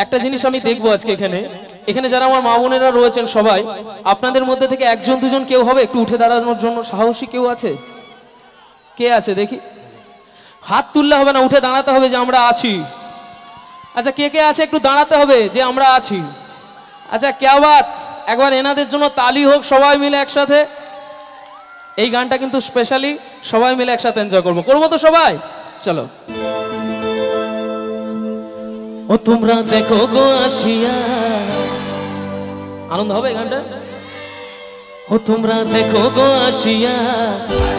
একটা জিনিস আমি দেখবো আজকে এখানে, এখানে যারা আমার মা বোনেরা রয়েছেন সবাই, আপনাদের মধ্যে থেকে একজন দুজন কেউ হবে একটু উঠে দাঁড়ানোর জন্য সাহসী কেউ আছে? কে আছে দেখি? হাত তুললে হবে না, উঠে দাঁড়াতে হবে যে আমরা আছি। আচ্ছা কে কে আছে একটু দাঁড়াতে হবে যে আমরা আছি। আচ্ছা ক্যা বাত, একবার এনাদের জন্য তালি হোক সবাই মিলে একসাথে। এই গানটা কিন্তু স্পেশালি সবাই মিলে একসাথে এনজয় করবো, করবো তো সবাই? চলো। ও তোমরা দেখো গো আসিয়া, আনন্দ হবে এই গানটা। ও তোমরা দেখো গো আসিয়া,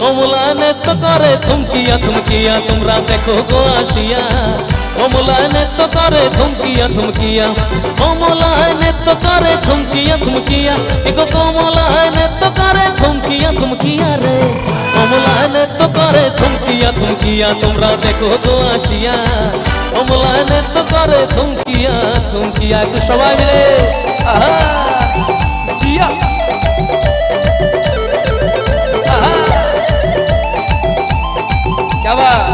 কমলা নৃত্য করে থমকিয়া থমকিয়া। তোমরা দেখো গো আসিয়া, কমলা নৃত্য করে থমকিয়া থমকিয়া। কমলা নৃত্য করে থমকিয়া থমকিয়া। এগো কমলা নৃত্য করে থমকিয়া থমকিয়া রে। কমলা নৃত্য করে থমকিয়া থমকিয়া। তোমরা দেখো গো আসিয়া, কমলা নৃত্য করে থমকিয়া থমকিয়া। একটু সবাই মিলে আহা জিয়া। क्या बात।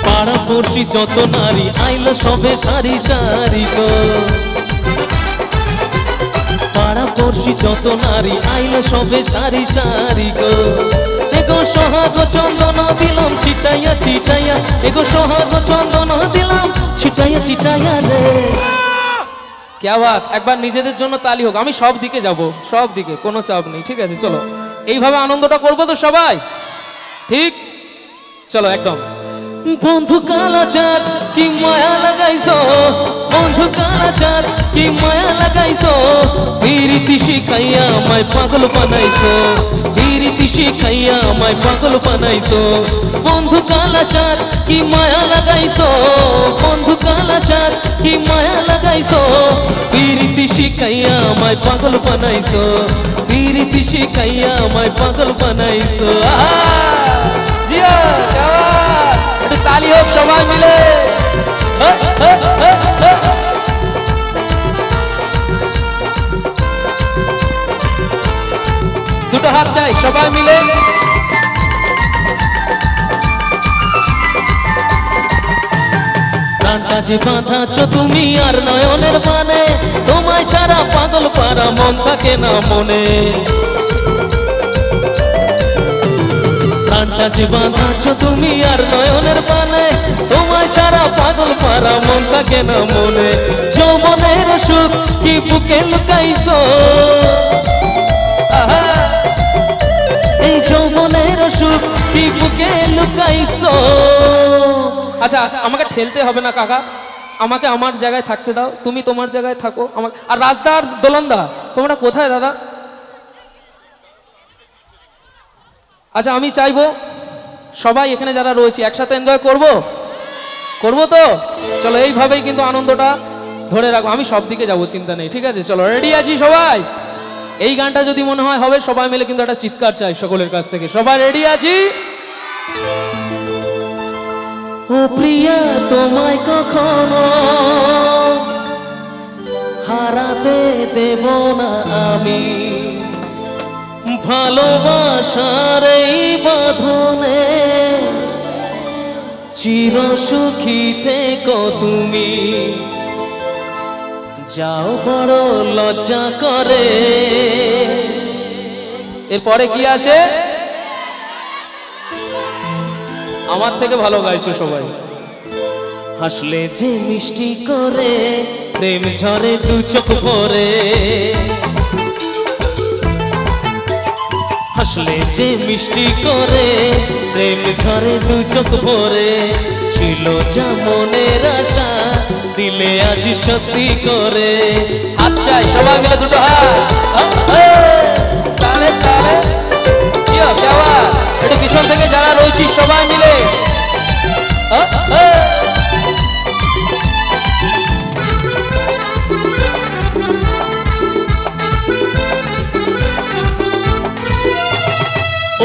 পাড়া পড়শি যত নারী আইলো সবে সারি সারি গো। পাড়া পড়শি যত নারী আইলো সবে সারি সারি গো। এগো সোহাগ চন্দন দিলাম ছিটাইয়া ছিটাইয়া। এগো সোহাগ চন্দন দিলাম ছিটাইয়া ছিটাইয়া রে। क्या बात। একবার নিজেদের জন্য তালি হোক। আমি সব দিকে যাব, সব দিকে, কোনো চাপ নেই, ঠিক আছে? চলো এইভাবে আনন্দটা করবো তো সবাই, ঠিক? চলো একদম। বন্ধু কালাচাঁদ কি মায়া লাগাইছো, বন্ধু কালাচাঁদ কি মায়া লাগাইছো। প্রীতি শিখাইয়া আমায় পাগল বানাইছো, প্রীতি শিখাইয়া আমায় পাগল বানাইছো। বন্ধু কালাচাঁদ কি মায়া লাগাইছো, বন্ধু কালাচাঁদ কি মায়া লাগাইছো। প্রীতি শিখাইয়া আমায় পাগল বানাইছো, প্রীতি শিখাইয়া আমায় পাগল বানাইছো। জিয়া তালি হোক সবাই মিলে। দুটো হাত চাই সবাই মিলে। প্রাণটা যে বাঁধাছো তুমি আর নয়নের মানে, তোমায় ছাড়া পাগল পারা মন থাকে না মনে। প্রাণটা যে বাঁধাছো তুমি আর নয়নের পানে, তোমায় ছাড়া পাগল পারা মন থাকে না মনে। যৌবনের সুখ কি বুকে লুকাইছো, এই যৌবনের সুখ কি বুকে লুকাইছো। আচ্ছা আচ্ছা আমাকে ঠেলতে হবে না কাকা, আমাকে আমার জায়গায় থাকতে দাও, তুমি তোমার জায়গায় থাকো। আমাকে আর রাজদা আর দোলনদা তোমরা কোথায় দাদা? আচ্ছা আমি চাইবো সবাই এখানে যারা রয়েছে একসাথে এনজয় করবো, করবো তো? চলো এইভাবেই কিন্তু আনন্দটা ধরে রাখবো। আমি সব দিকে যাবো, চিন্তা নেই, ঠিক আছে? চলো রেডি আছি সবাই। এই গানটা যদি মনে হয় হবে সবাই মিলে কিন্তু একটা চিৎকার চাই সকলের কাছ থেকে। সবাই রেডি আছি? ও প্রিয়া তোমায় কখনো হারাতে দেব না আমি, ভালোবাসার এই বাঁধনে চির সুখী থেকো তুমি। যাও বড় লজ্জা করে। এরপরে কি আছে? আমার থেকে ভালো গাইছো সবাই। হাসলে যে মিষ্টি করে প্রেম ঝরে দু চোখ ভরে, হাসলে যে মিষ্টি করে প্রেম ঝরে দু চোখ ভরে। ছিল যা মনের আশা দিলে আজ সত্যি করে। হাত চাই সবাই মিলে, দুটো হাত তালে তালে। একটু পিছন থেকে যারা রয়েছি সবাই মিলে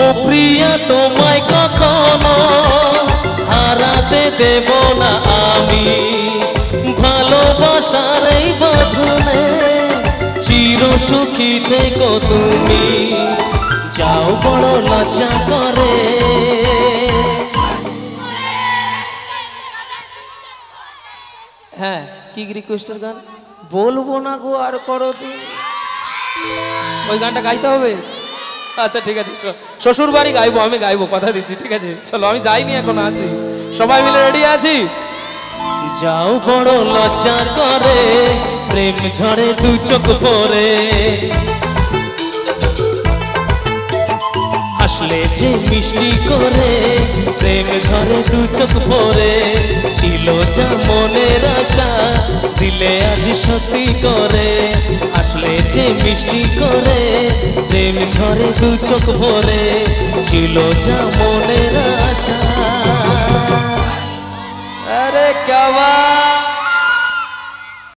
ও প্রিয়া তোমায় কখনো হারাতে দেব না আমি, ভালোবাসার এই বাঁধনে চির সুখী থেকো তুমি, যাও বড় লজ্জা করে। হ্যাঁ, কি রিকোয়েস্টের গান বলবো না গো আর করো দিন, ওই গানটা গাইতে হবে। আচ্ছা ঠিক আছে, শ্বশুর বাড়ি গাইবো, আমি গাইবো, কথা দিচ্ছি। ঠিক আছে চলো, আমি যাইনি এখন, আছি, সবাই মিলে রেডি আছি। যাও বড় লজ্জা করে, প্রেম ঝরে দু চোখ পরে, হাসলে যে মিষ্টি করে, প্রেম ঝরে দু চোখ পরে, ছিল যা মনের আশা, দিলে আজ সত্যি করে, আসলে যে মিষ্টি করে, প্রেম ঝরে দু চোখ পরে, ছিল যা মনের আশা। আরে क्या बात।